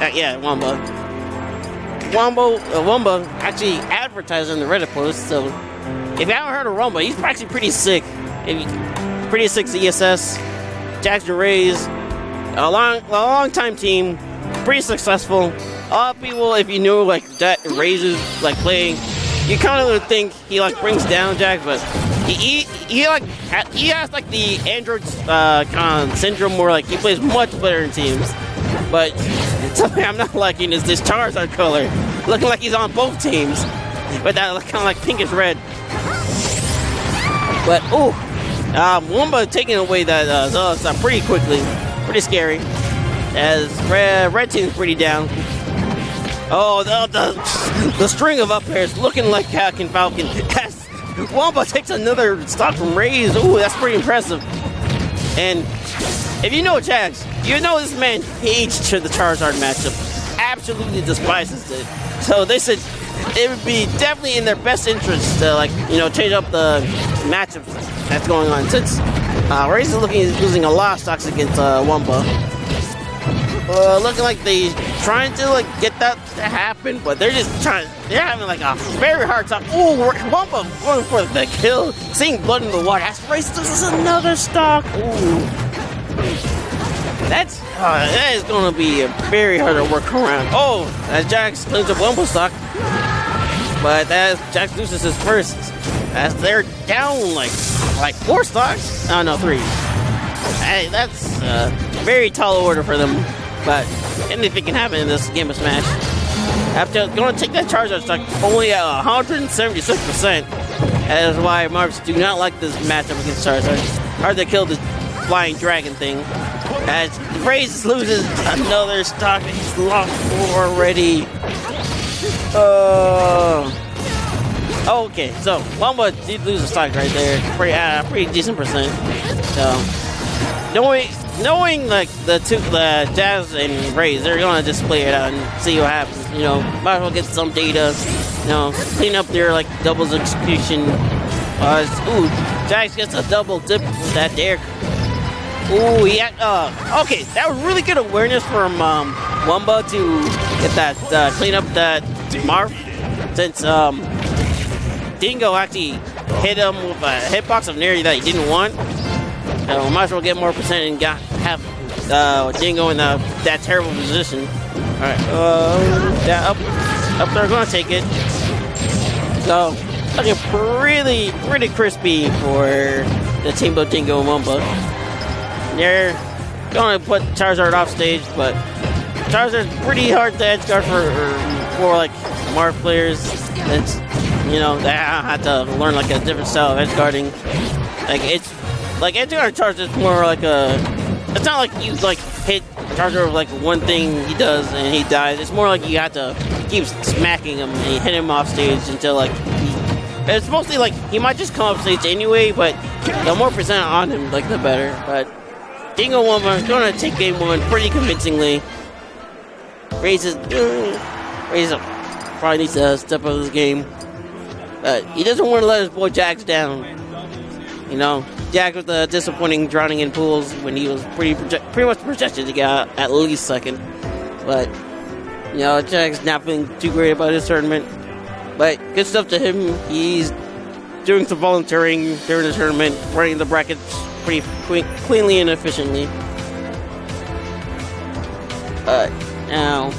Yeah, Wampuh. Wampuh actually advertised in the Reddit post, so if you haven't heard of Wampuh, he's actually pretty sick. Pretty sick ESS, Jaga+Raze, a long time team, pretty successful. A lot of people, if you knew like that Raze is like playing, you kind of would think he like brings down Jack, but he has like the Android kind of syndrome where like he plays much better in teams. But something I'm not liking is this Charizard color, looking like he's on both teams, but that kind of like pinkish red. But Wampuh taking away that Zilla pretty quickly, pretty scary. As red team's pretty down. Oh, the string of up airs looking like Falcon. As Wampuh takes another stock from Raze. Ooh, that's pretty impressive. And if you know Jags, you know this man hates the Charizard matchup. Absolutely despises it. So they said it would be definitely in their best interest to, like, you know, change up the matchups that's going on. Since Raze is losing a lot of stocks against Wampuh. Looking like they trying to like get that to happen, but they're having like a very hard time. Ooh, Wampuh going for the kill, seeing blood in the water. That's Raze loses another stock. Ooh. That is going to be very hard to work around. Oh, as Jax cleans up Wampuh stock. But as Jax loses his first, as they're down like 4 stocks. Oh no, 3. Hey, that's a very tall order for them. But anything can happen in this game of Smash. After going to take that Charizard stock only at 176%. That is why Marvs do not like this matchup against Charizard. Hard to kill the flying dragon thing. As Raze loses another stock that he's lost already. Okay, so Wampuh did lose a stock right there. Pretty decent percent. So knowing like the Jazz and Raze, they're gonna just play it out and see what happens. You know, might as well get some data. You know, clean up their like doubles execution. Ooh, Jax gets a double dip with that there. Ooh, yeah. Okay, that was really good awareness from Wampuh to get that clean up that Marv, since Dingo actually hit him with a hitbox of nearly that he didn't want. So might as well get more percent and have Dingo in that terrible position. All right, up there, gonna take it. So looking pretty crispy for the team of Dingo and Wampuh. They're gonna put Charizard off stage, but Charizard's pretty hard to edge guard for like Marv players. It's, you know, they have to learn like a different style of edge guarding. Like it's like edge guard Charizard is more like it's not like you like hit Charizard with like one thing he does and he dies. It's more like you have to keep smacking him and you hit him off stage until like it's mostly like he might just come off stage anyway, but the more percent on him, like the better. But Dingo Wampuh is going to take game 1 pretty convincingly. Raze probably needs to step up his game. But he doesn't want to let his boy Jax down. You know, Jax was disappointing drowning in pools when he was pretty much projected to get at least second. But, you know, Jax not feeling too great about his tournament. But good stuff to him. He's doing some volunteering during the tournament, running the brackets pretty cleanly and efficiently. Now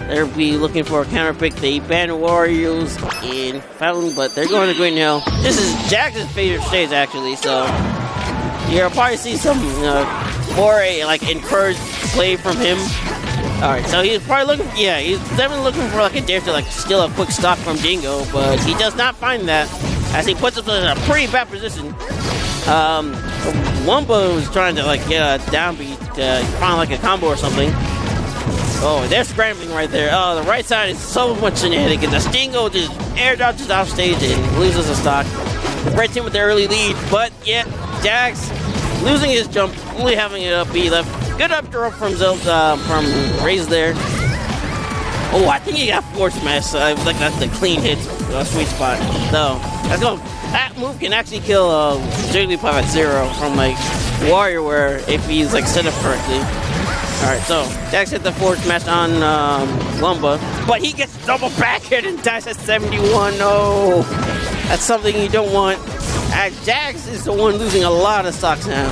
they'll be looking for a counter pick. They banned Warriors in Fountain, but they're going to Green Hill. This is Jax's favorite stage, actually, so you'll probably see some more like encouraged play from him. Alright, so he's probably looking, he's definitely looking for like a dare to like steal a quick stock from Dingo, but he does not find that as he puts himself in a pretty bad position. Wampuh was trying to like get a downbeat to find like a combo or something. Oh, they're scrambling right there. Oh, the right side is so much shenanigans. The Dingo just air dodges off stage and loses a stock. Red team with the early lead, but yet Jax losing his jump, only having it up B left. Good up throw from Raze there. Oh, I think he got force smash. So I think that's the clean hit sweet spot. So that move can actually kill Jigglypuff at 0 from like WarioWare if he's like set up correctly. Alright, so Jax hit the forward smash on Wampuh, but he gets double back hit and dies at 71. No, that's something you don't want. Jax is the one losing a lot of stocks now.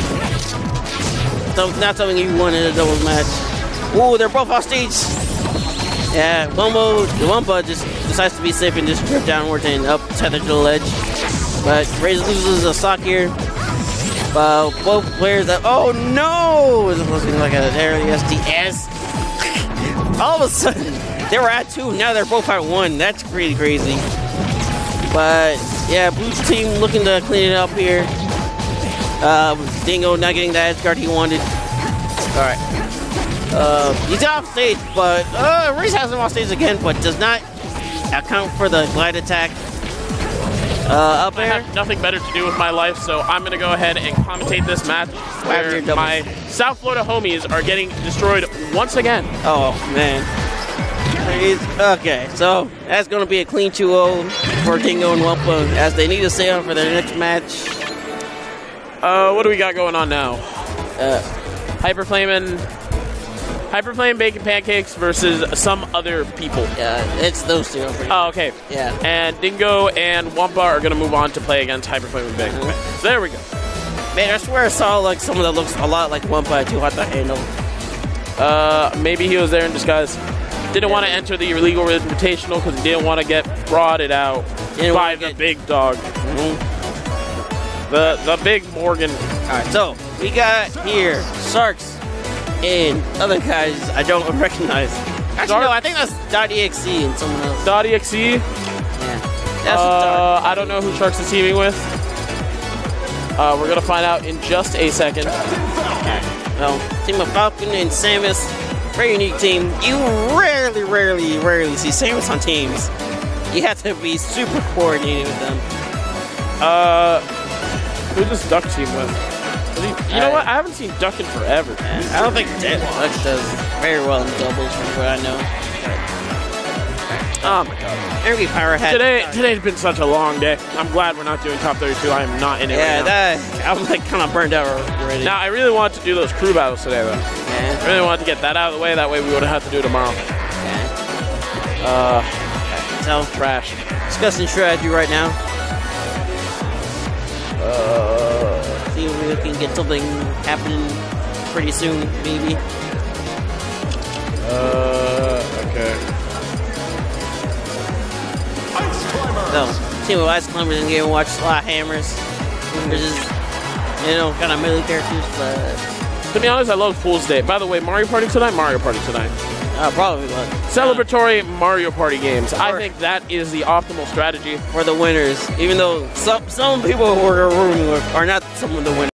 So not something you want in a doubles match. Ooh, they're both off stage. Yeah, Wampuh just decides to be safe and just drip downwards and up tether to the ledge. But Raze loses a stock here. Both players that, oh no! It's looking like an area SDS. All of a sudden, they were at 2, now they're both at 1. That's pretty crazy. But yeah, blue team looking to clean it up here. Dingo not getting that edge guard he wanted. Alright. He's off stage, but Raze has him off stage again, but does not account for the glide attack. Up there. I have nothing better to do with my life, so I'm going to go ahead and commentate this match where my South Florida homies are getting destroyed once again. Oh, man. Okay, so that's going to be a clean 2-0 for Dingo and Wampuh as they need to stay on for their next match. What do we got going on now? Hyperflame Bacon Pancakes versus some other people. Yeah, it's those two. Oh, okay. Yeah. And Dingo and Wampuh are going to move on to play against Hyperflame and Bacon Pancakes. So there we go. Man, I swear I saw like someone that looks a lot like Wampuh too hot to handle. Maybe he was there in disguise. Didn't want to enter the illegal invitational because he didn't want to get prodded out by the big dog. The big Morgan. Alright, so we got here Sharks and other guys I don't recognize. Actually, no, I think that's .exe and someone else. .exe? Yeah. That's I don't know who Sharks is teaming with. We're going to find out in just a second. Well, team of Falcon and Samus. Very unique team. You rarely see Samus on teams. You have to be super coordinated with them. Who does Duck team with? You know what? I haven't seen Duck in forever. I don't think Duck does very well in doubles from what I know. Oh my god. Every Pyro had Today's been such a long day. I'm glad we're not doing top 32. I am not in it right now. I'm like kind of burned out already. Now, I really wanted to do those crew battles today, though. Yeah. I really wanted to get that out of the way. That way we wouldn't have to do it tomorrow. Yeah. Sounds trash. Discussing strategy right now. See if we can get something happening pretty soon, maybe. Okay. So, team of Ice Climbers in game watch a lot of hammers. Which is, kind of melee characters, but... To be honest, I love Fool's Day. By the way, Mario Party tonight? Mario Party tonight. Probably not. Celebratory Mario Party games. I think that is the optimal strategy. For the winners. Even though some people who we're rooting with are not some of the winners.